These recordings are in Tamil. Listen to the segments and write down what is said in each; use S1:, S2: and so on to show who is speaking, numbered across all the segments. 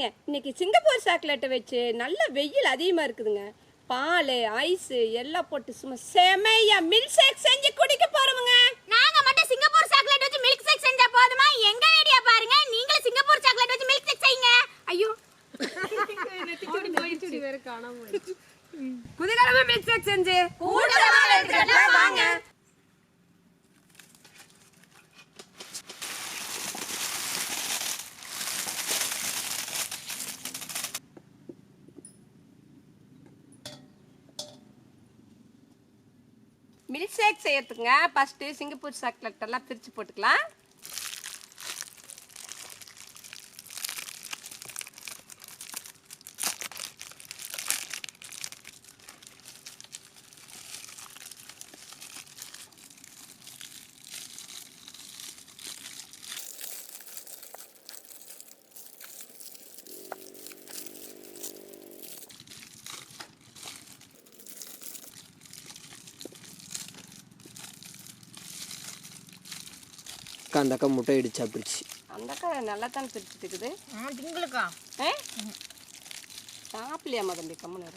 S1: பாருங்க இன்னைக்கு சிங்கப்பூர் சாக்லேட்டை வச்சு நல்ல வெயில் அதிகமா இருக்குதுங்க. பால் ஐஸ் எல்லாம் போட்டு சும்மா செமையா மில்க் ஷேக் செஞ்சு குடிக்க போறோமுங்க.
S2: நாங்க மட்டும் சிங்கப்பூர் சாக்லேட் வச்சு மில்க் ஷேக் செஞ்சா போதுமா? எங்க வீடியோ பாருங்க, நீங்களும் சிங்கப்பூர் சாக்லேட் வச்சு மில்க் ஷேக் செய்யுங்க. ஐயோ நெத்திச்சோடி போயிடுச்சு வேற காணாம போயிடுச்சு.
S1: குதிகாலமா மில்க் ஷேக் செஞ்சு கூடமா எடுத்துக்கலாம் வாங்க. மில்க் ஷேக் செய்யறதுக்குங்க ஃபர்ஸ்ட்டு சிங்கப்பூர் சாக்லேட் எல்லாம் பிரித்து போட்டுக்கலாம்.
S3: அந்த அக்கா முட்டை இடிச்சு சாப்பிடுச்சு.
S1: அந்த அக்கா நல்லா தான் பிரிச்சுட்டு இருக்குது.
S2: திங்களுக்கா
S1: சாப்பிடலையாம்மா தம்பி கம்மனு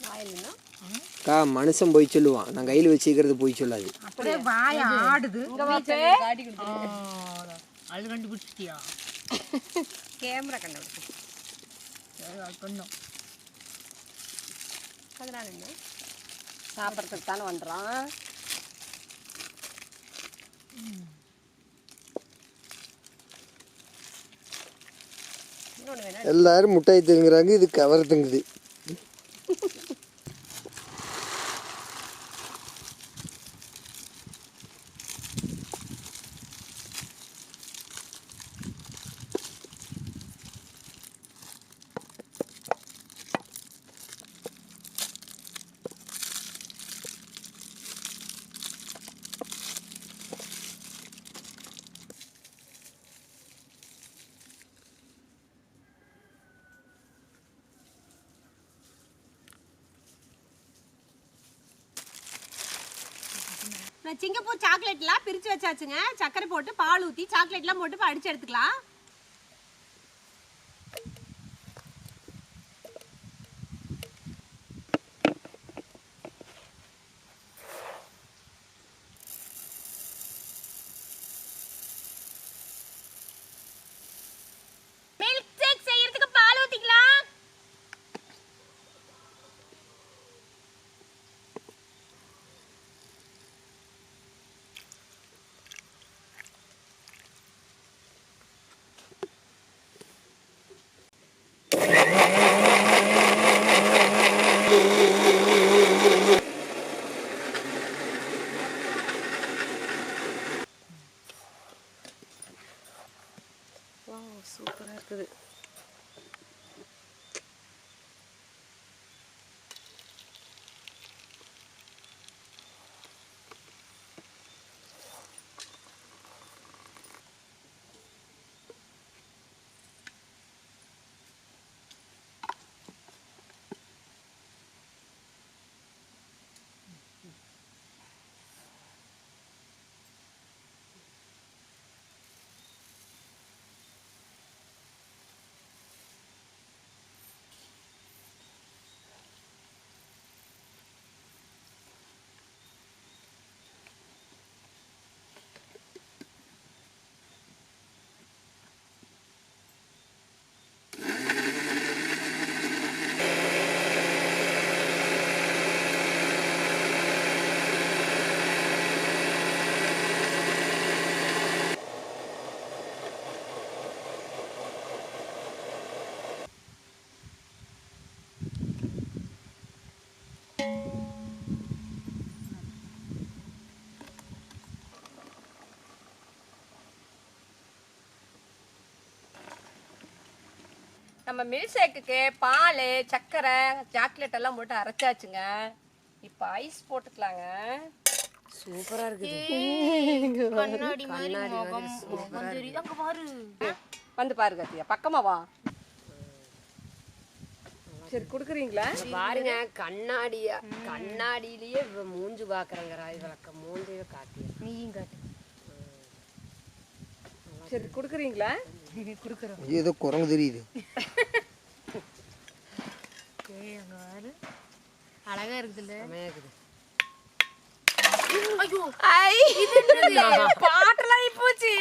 S1: வாயிலுன்னா
S3: அக்கா மனுஷன் போய் சொல்லுவான், நான் கையில் வச்சுக்கிறது போய் சொல்லாது.
S2: அப்படியே வாய ஆடுது.
S4: அது கண்டுபிடிச்சிட்டியா?
S1: கேமரா கண்டுபிடிச்சு அதனால என்ன சாப்பிட்றதுக்கு தானே வந்துடுறான்.
S3: எல்லாரும் முட்டாய் திங்குறாங்க, இது கவர் திங்குது.
S2: சிங்கப்பூர் சாக்லேட்லாம் பிரிச்சு வச்சாச்சுங்க. சக்கரை போட்டு பால் ஊற்றி சாக்லேட்லாம் போட்டு அடிச்சு எடுத்துக்கலாம். மில்க் ஷேக் செய்யறதுக்கு பால் ஊத்திக்கலாம்.
S1: சூப்பராக இருக்குது. நம்ம மில்க் ஷேக்குக்கு பால் சக்கரை சாக்லேட் எல்லாம் போட்டு அரைச்சாச்சுங்க. இப்போ ஐஸ் போட்டுக்கலாங்க. சூப்பராக இருக்குது.
S2: கண்ணாடி மாதிரி முகம் முகம் தெரியுது. அங்க பாரு.
S1: வந்து பாரு கத்தியா, பக்கமா வா. சரி கொடுக்குறீங்களா?
S4: பாருங்க கண்ணாடியிலேயே மூஞ்சு பாக்குறேங்க. ராய் விளக்க மூஞ்சிய காட்டி
S2: நீயும் காட்டு.
S1: சரி கொடுக்குறீங்களா?
S3: ஏதோ குரங்கு தெரியுது.
S2: அழகா இருக்குதுல்ல.
S1: ஐயோ பாட்டெல்லாம் போச்சு.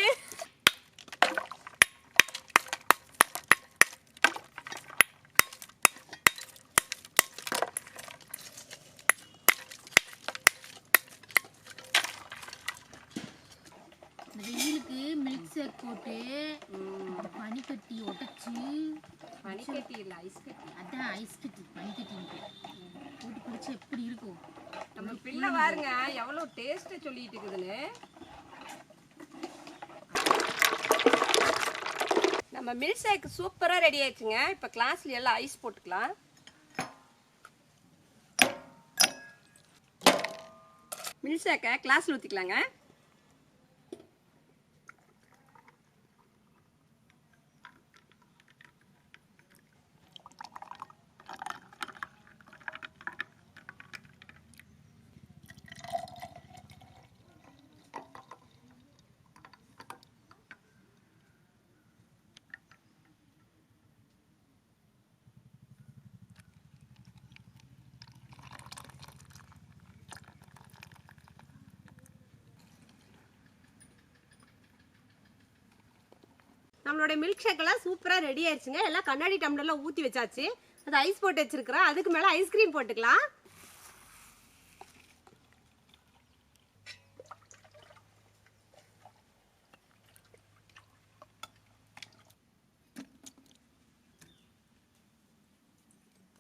S2: வெயிலுக்கு மில்க் ஷேக் போட்டு பனிக்கட்டி உடைச்சு,
S1: பனிக்கட்டி இல்ல ஐஸ் கட்டி.
S2: அதான் ஐஸ் கட்டி பனிக்கட்டி போட்டு குடிச்சு எப்படி இருக்கும்?
S1: நம்ம பிள்ளை பாருங்க எவ்வளவு டேஸ்ட் சொல்லிட்டு இருக்குதுன்னு. நம்ம மில்க் ஷேக் சூப்பரா ரெடி ஆயிடுச்சுங்க. இப்ப கிளாஸ்ல எல்லாம் ஐஸ் போட்டுக்கலாம். மில்க் ஷேக்கை கிளாஸ்ல ஊத்திக்கலாங்க. நம்மளோட மில்க் ஷேக் எல்லாம் சூப்பரா ரெடி ஆயிடுச்சுங்க. எல்லாம் கண்ணாடி டம்ளர்ல ஊத்தி வச்சாச்சு. அது ஐஸ் போட்டு வச்சிருக்கிறேன். அதுக்கு மேல ஐஸ்கிரீம் போட்டுக்கலாம்.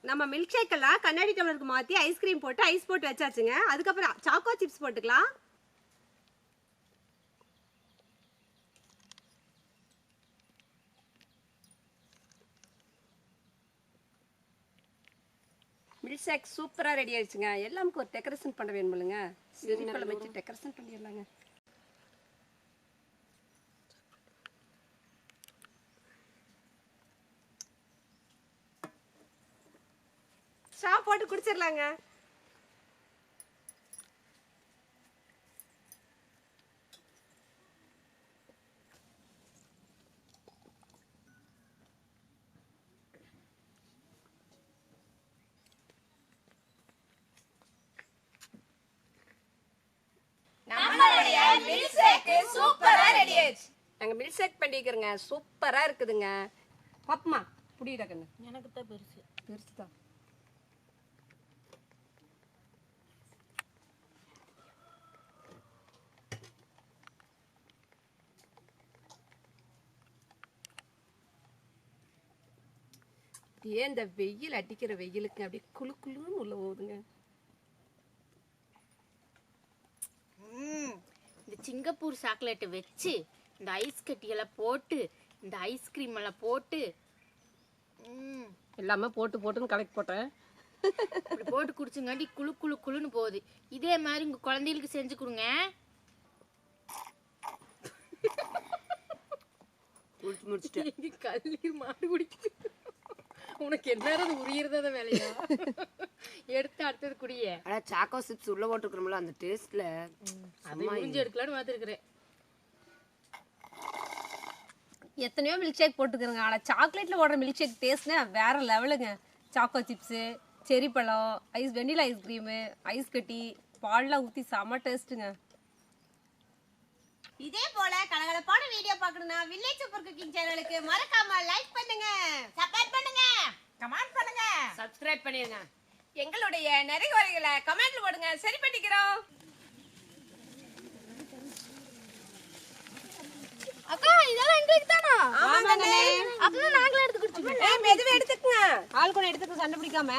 S1: நம்ம மில்க் ஷேக் எல்லாம் கண்ணாடி டம்ளருக்கு மாத்தி ஐஸ்கிரீம் போட்டு ஐஸ் போட்டு வச்சாச்சுங்க. அதுக்கப்புறம் சாக்கோ சிப்ஸ் போட்டுக்கலாம். மில்க் ஷேக் சூப்பரா ரெடி ஆயிடுச்சுங்க. எல்லாமுக்கு ஒரு டெக்கரேஷன் பண்ண வேணுமில்லைங்க. சிரிப்பழம் வச்சு டெக்கரேஷன் பண்ணிடலாங்க. ஸ்ட்ரா போட்டு குடிச்சிடலாங்க. நம்மளுடைய மில்க் ஷேக் சூப்பரா ரெடி ஆயிடுச்சு. நாங்க மில்க் ஷேக் பண்ணிக்கிறோங்க. சூப்பரா இருக்குதுங்க. பாப்பமா புடிடா கண்ணு.
S2: எனக்கு தான் பெருசு.
S1: பெருசுதான். ஏன் இந்த வெயில் அடிக்கிற வெயிலுக்கு அப்படியே குளு குளுன்னு உள்ள போகுதுங்க.
S2: இந்த சிங்கப்பூர் சாக்லேட்டை வச்சு இந்த ஐஸ் கட்டியெல்லாம் போட்டு இந்த ஐஸ்கிரீம் எல்லாம் போட்டு
S1: எல்லாமே போட்டு போட்டுன்னு கலெக்ட் போட்டேன்.
S2: இப்படி போட்டு குடிச்சுங்காண்டி குளு குளு குளுன்னு போகுது. இதே மாதிரி உங்க குழந்தைகளுக்கு செஞ்சு கொடுங்க.
S1: முடிச்சுட்டு
S2: கல்லீர் மாடு குடிக்குது. உனக்கு என்ன உரியறத வேலையா? எடுத்து அடுத்தது குடியே.
S4: ஆனா சாக்கோ சிப்ஸ் உள்ள போட்டுக்கிறோம்ல அந்த டேஸ்ட்ல
S2: அதை முடிஞ்சு எடுக்கலான்னு பார்த்துருக்குறேன்.
S1: எத்தனையோ மில்க் ஷேக் போட்டுக்கிறோங்க. ஆனால் சாக்லேட்டில் ஓடுற மில்க் ஷேக் டேஸ்ட்னா வேற லெவலுங்க. சாக்கோ சிப்ஸு, செரி பழம், வெண்ணிலா ஐஸ்கிரீமு, ஐஸ் கட்டி, பால்லாம் ஊற்றி செம்ம டேஸ்ட்டுங்க. இதே போல கலகலப்பான வீடியோ பார்க்கணும்னா வில்லேஜ் சூப்பர் குக்கிங் சேனலுக்கு மறக்காம லைக் பண்ணுங்க, சப்ஸ்கிரைப் பண்ணுங்க, கமெண்ட் பண்ணுங்க,
S4: சப்ஸ்கிரைப் பண்ணிருங்க.
S1: எங்களுடைய நிறைகுறைகளை கமெண்ட்ல போடுங்க. சரி பண்ணிக்கிறோம்.
S2: அக்கா இதெல்லாம் எங்களுக்கு தானா?
S1: ஆமாங்க.
S2: அப்பனா நாங்களே எடுத்து குடிச்சுக்கிறோம்.
S1: மெதுவே எடுத்துக்கங்க. ஆள் கூட எடுத்துக்க சண்டை பிடிக்காம.